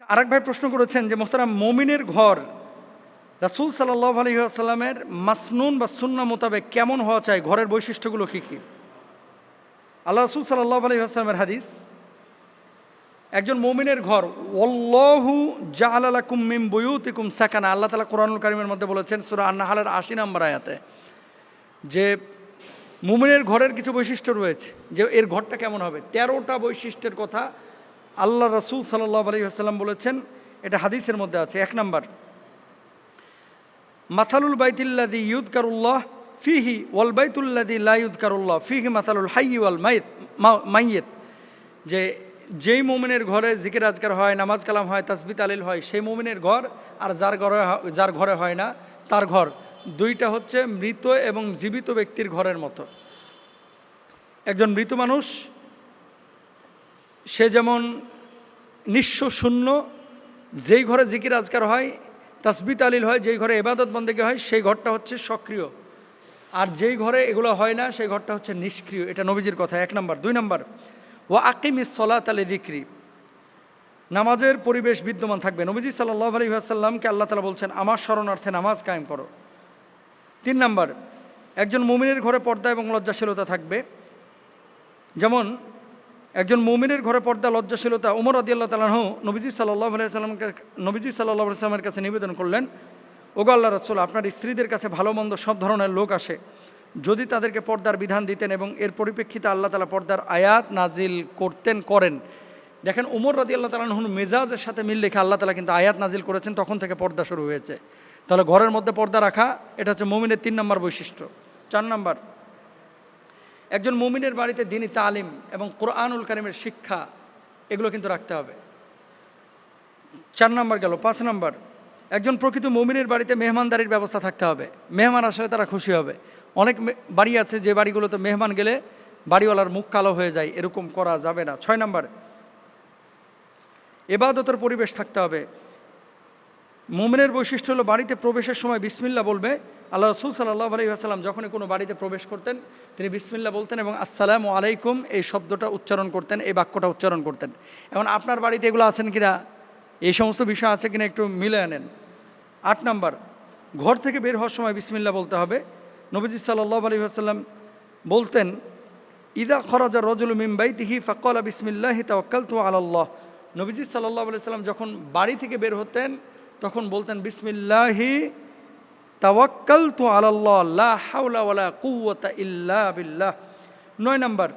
আরেক ভাই প্রশ্ন করেছেন যে মোহতারাম, মুমিনের ঘর রাসূল সাল্লাল্লাহু আলাইহি ওয়াসাল্লামের মাসনুন বা সুন্নাহ মোতাবেক কেমন হওয়া চাই, ঘরের বৈশিষ্ট্যগুলো কী কী? আল্লাহ রাসূল সাল্লাল্লাহু আলাইহি ওয়াসাল্লামের হাদিস, একজন মুমিনের ঘর, ওয়াল্লাহু জাআলা লাকুম মিন বুয়ুতিকুম সাকানা, আল্লাহ তাআলা কোরআনুল কারীমের মধ্যে বলেছেন সূরা আন-নাহলের ৮০ নম্বর আয়াতে, যে মুমিনের ঘরের কিছু বৈশিষ্ট্য রয়েছে, যে এর ঘরটা কেমন হবে। ১৩টা বৈশিষ্ট্যের কথা আল্লাহ রাসূল সাল্লাল্লাহু আলাইহি ওয়াসাল্লাম বলেছেন, এটা হাদিসের মধ্যে আছে। ১ নাম্বার, মাথালুল বাইতিল্লাযী ইউযকারুল্লাহ ফিহি ওয়াল বাইতুল্লাযী লা ইউযকারুল্লাহ ফিহি মাথালুল হাইয়্যি ওয়াল মাইয়িত, যে যেই মুমিনের ঘরে জিকির আজকার হয়, নামাজ কালাম হয়, তাসবিহ তাহলিল হয়, সেই মুমিনের ঘর, আর যার ঘরে হয় না তার ঘর, দুইটা হচ্ছে মৃত এবং জীবিত ব্যক্তির ঘরের মতো। একজন মৃত মানুষ, সে যেমন নিঃস্ব শূন্য, যেই ঘরে জিকির আজকার হয়, তাসবিহ তাহলিল হয়, যেই ঘরে ইবাদত বন্দেগী হয়, সেই ঘরটা হচ্ছে সক্রিয়, আর যেই ঘরে এগুলো হয় না সেই ঘরটা হচ্ছে নিষ্ক্রিয়। এটা নবীজির কথা, ১ নাম্বার। 2 নাম্বার, ওয়া আকিমিস সলাতা লিযিকরি, নামাজের পরিবেশ বিদ্যমান থাকবে। নবীজি সাল্লাল্লাহু আলাইহি ওয়াসাল্লামকে আল্লাহ তাআলা বলছেন, আমার শরণার্থে নামাজ কায়েম করো। 3 নাম্বার, একজন মুমিনের ঘরে পর্দা এবং লজ্জাশীলতা থাকবে। যেমন একজন মুমিনের ঘরে পর্দা, লজ্জাশীলতা। ওমর রাদিয়াল্লাহু তাআলা আনহু নবীজি সাল্লাল্লাহু আলাইহি ওয়াসাল্লামের কাছে নিবেদন করলেন, ওগো আল্লাহর রাসূল, আপনার স্ত্রীদের কাছে ভালো মন্দ সব ধরনের লোক আসে, যদি তাদেরকে পর্দার বিধান দিতেন এবং এর পরিপ্রেক্ষিতে আল্লাহ তাআলা পর্দার আয়াত নাজিল করেন। দেখেন, ওমর রাদিয়াল্লাহু তাআলা আনহুর মেজাজের সাথে মিল রেখে আল্লাহ তাআলা কিন্তু আয়াত নাজিল করেছেন, তখন থেকে পর্দা শুরু হয়েছে। তাহলে ঘরের মধ্যে পর্দা রাখা, এটা হচ্ছে মুমিনের 3 নম্বর বৈশিষ্ট্য। 4 নম্বর, একজন মুমিনের বাড়িতে দ্বীনি তালিম এবং কোরআনুল কারীমের শিক্ষা, এগুলো কিন্তু রাখতে হবে। 4 নম্বর গেল। 5 নম্বর, একজন প্রকৃত মুমিনের বাড়িতে মেহমানদারির ব্যবস্থা থাকতে হবে, মেহমান আসলে তারা খুশি হবে। অনেক বাড়ি আছে যে বাড়িগুলোতে মেহমান গেলে বাড়িওয়ালার মুখ কালো হয়ে যায়, এরকম করা যাবে না। 6 নম্বর, ইবাদতের পরিবেশ থাকতে হবে। মুমিনের বৈশিষ্ট্য হলো বাড়িতে প্রবেশের সময় বিসমিল্লাহ বলবে। আল্লাহ রাসূল সাল্লাল্লাহু আলাইহি ওয়াসাল্লাম যখনই কোনো বাড়িতে প্রবেশ করতেন, তিনি বিসমিল্লাহ বলতেন এবং আসসালামু আলাইকুম এই শব্দটা উচ্চারণ করতেন, এই বাক্যটা উচ্চারণ করতেন। এখন আপনার বাড়িতে এগুলো আছেন কিনা, এই সমস্ত বিষয় আছে কিনা একটু মিলে আনেন। 8 নম্বর, ঘর থেকে বের হওয়ার সময় বিসমিল্লাহ বলতে হবে। নবীজি সাল্লাল্লাহু আলাইহি ওয়াসাল্লাম বলতেন, ইদা খরাজা রাজুলু মিন বাইতিহি ফাকালা বিসমিল্লাহি তাওয়াক্কালতু আলাল্লাহ। নবীজি সাল্লাল্লাহু আলাইহি ওয়াসাল্লাম যখন বাড়ি থেকে বের হতেন, তখন বলতেন বিসমিল্লাহি তাওয়াক্কালতু আলাল্লাহ লা হাওলা ওয়ালা কুওয়াতা ইল্লা বিল্লাহ। 9 নম্বর,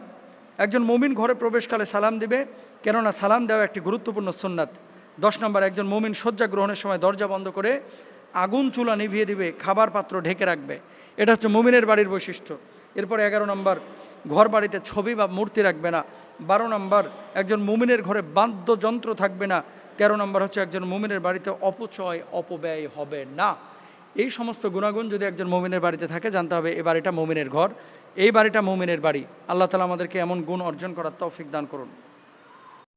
একজন মুমিন ঘরে প্রবেশকালে সালাম দিবে, কেননা সালাম দেওয়া একটি গুরুত্বপূর্ণ সুন্নাত। 10 নম্বর, একজন মুমিন শয্যা গ্রহণের সময় দরজা বন্ধ করে আগুন চুলা নিভিয়ে দিবে, খাবার পাত্র ঢেকে রাখবে। এটা হচ্ছে মুমিনের বাড়ির বৈশিষ্ট্য। এরপরে 11 নম্বর, ঘর বাড়িতে ছবি বা মূর্তি রাখবে না। 12 নম্বর, একজন মুমিনের ঘরে বাদ্যযন্ত্র থাকবে না। 13 নম্বর হচ্ছে একজন মুমিনের বাড়িতে অপচয় অপব্যয় হবে না। এই সমস্ত গুণাগুণ যদি একজন মুমিনের বাড়িতে থাকে, জানতে হবে এই বাড়িটা মুমিনের ঘর, এই বাড়িটা মুমিনের বাড়ি। আল্লাহ তাআলা আমাদেরকে এমন গুণ অর্জন করার তৌফিক দান করুন।